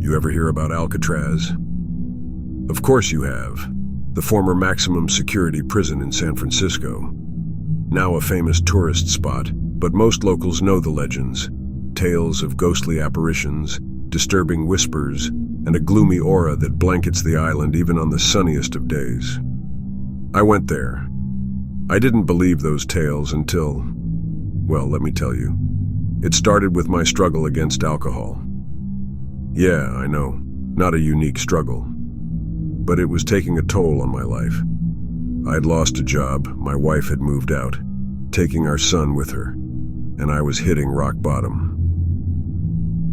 You ever hear about Alcatraz? Of course you have. The former maximum security prison in San Francisco. Now a famous tourist spot, but most locals know the legends. Tales of ghostly apparitions, disturbing whispers, and a gloomy aura that blankets the island even on the sunniest of days. I went there. I didn't believe those tales until, well, let me tell you. It started with my struggle against alcohol. Yeah, I know, not a unique struggle. But it was taking a toll on my life. I'd lost a job, my wife had moved out, taking our son with her, and I was hitting rock bottom.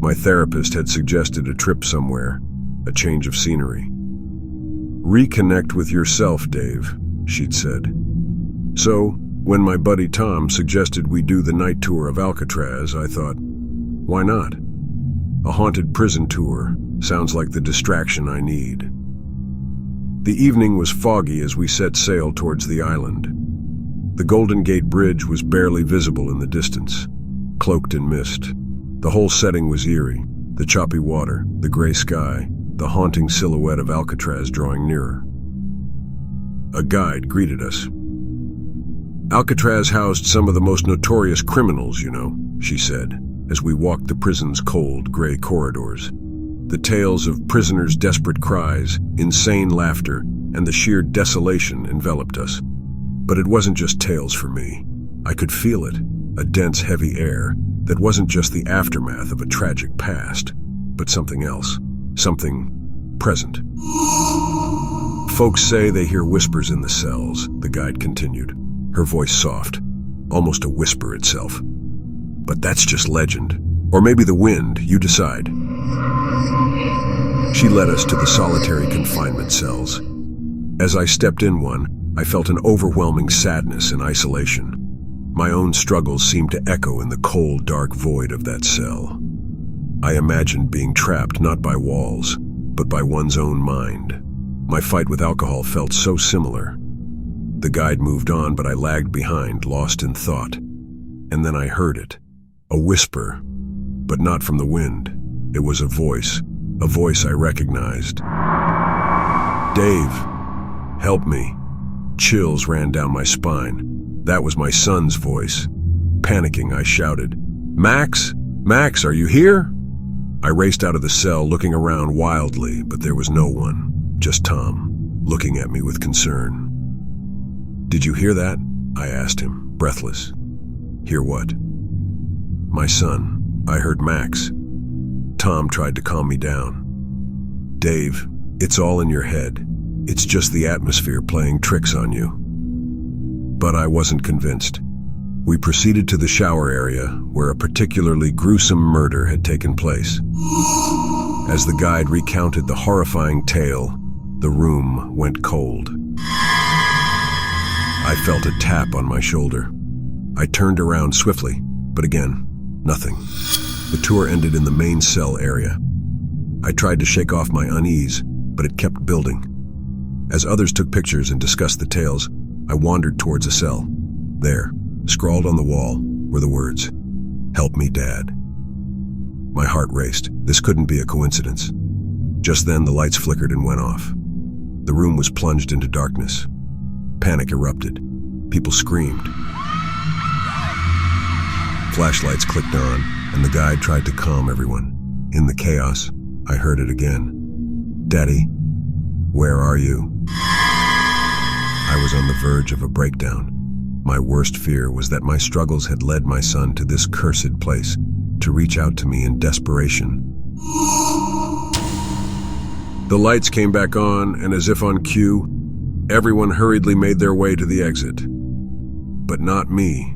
My therapist had suggested a trip somewhere, a change of scenery. Reconnect with yourself, Dave, she'd said. So, when my buddy Tom suggested we do the night tour of Alcatraz, I thought, why not? A haunted prison tour sounds like the distraction I need. The evening was foggy as we set sail towards the island. The Golden Gate Bridge was barely visible in the distance, cloaked in mist. The whole setting was eerie, the choppy water, the gray sky, the haunting silhouette of Alcatraz drawing nearer. A guide greeted us. Alcatraz housed some of the most notorious criminals, you know, she said, as we walked the prison's cold, gray corridors. The tales of prisoners' desperate cries, insane laughter, and the sheer desolation enveloped us. But it wasn't just tales for me. I could feel it, a dense, heavy air that wasn't just the aftermath of a tragic past, but something else, something present. Folks say they hear whispers in the cells, the guide continued, her voice soft, almost a whisper itself. But that's just legend. Or maybe the wind, you decide. She led us to the solitary confinement cells. As I stepped in one, I felt an overwhelming sadness and isolation. My own struggles seemed to echo in the cold, dark void of that cell. I imagined being trapped not by walls, but by one's own mind. My fight with alcohol felt so similar. The guide moved on, but I lagged behind, lost in thought. And then I heard it. A whisper, but not from the wind. It was a voice I recognized. Dave, help me. Chills ran down my spine. That was my son's voice. Panicking, I shouted, "Max? Max, are you here?" I raced out of the cell, looking around wildly, but there was no one, just Tom, looking at me with concern. "Did you hear that?" I asked him, breathless. "Hear what?" "My son. I heard Max." Tom tried to calm me down. "Dave, it's all in your head. It's just the atmosphere playing tricks on you." But I wasn't convinced. We proceeded to the shower area, where a particularly gruesome murder had taken place. As the guide recounted the horrifying tale, the room went cold. I felt a tap on my shoulder. I turned around swiftly, but again, nothing. The tour ended in the main cell area. I tried to shake off my unease, but it kept building. As others took pictures and discussed the tales, I wandered towards a cell. There, scrawled on the wall, were the words, "Help me, Dad." My heart raced. This couldn't be a coincidence. Just then, the lights flickered and went off. The room was plunged into darkness. Panic erupted. People screamed. Flashlights clicked on, and the guide tried to calm everyone. In the chaos, I heard it again. "Daddy, where are you?" I was on the verge of a breakdown. My worst fear was that my struggles had led my son to this cursed place, to reach out to me in desperation. The lights came back on, and as if on cue, everyone hurriedly made their way to the exit. But not me.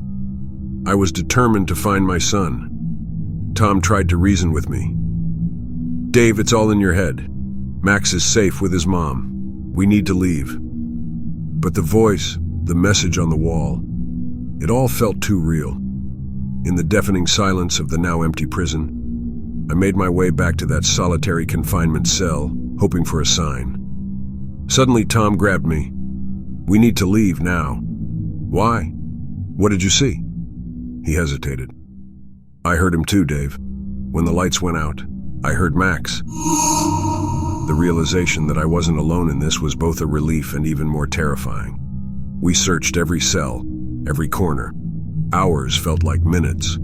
I was determined to find my son. Tom tried to reason with me. "Dave, it's all in your head. Max is safe with his mom. We need to leave." But the voice, the message on the wall, it all felt too real. In the deafening silence of the now empty prison, I made my way back to that solitary confinement cell, hoping for a sign. Suddenly, Tom grabbed me. "We need to leave now." "Why? What did you see?" He hesitated. "I heard him too, Dave. When the lights went out, I heard Max. The realization that I wasn't alone in this was both a relief and even more terrifying. We searched every cell, every corner. Hours felt like minutes.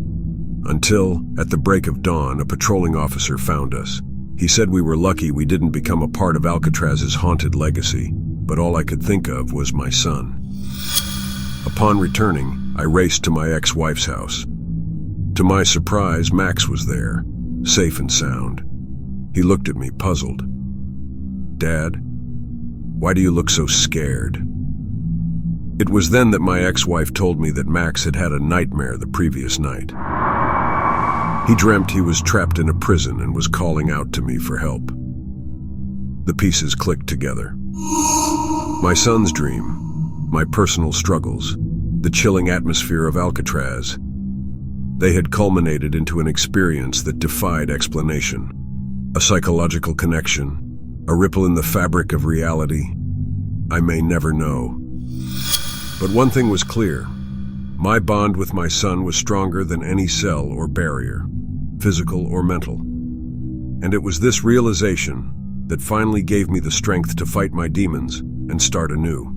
Until, at the break of dawn, a patrolling officer found us. He said we were lucky we didn't become a part of Alcatraz's haunted legacy, but all I could think of was my son. Upon returning, I raced to my ex-wife's house. To my surprise, Max was there, safe and sound. He looked at me, puzzled. "Dad, why do you look so scared?" It was then that my ex-wife told me that Max had had a nightmare the previous night. He dreamt he was trapped in a prison and was calling out to me for help. The pieces clicked together. My son's dream, my personal struggles, the chilling atmosphere of Alcatraz. They had culminated into an experience that defied explanation. A psychological connection, a ripple in the fabric of reality. I may never know. But one thing was clear. My bond with my son was stronger than any cell or barrier, physical or mental. And it was this realization that finally gave me the strength to fight my demons and start anew.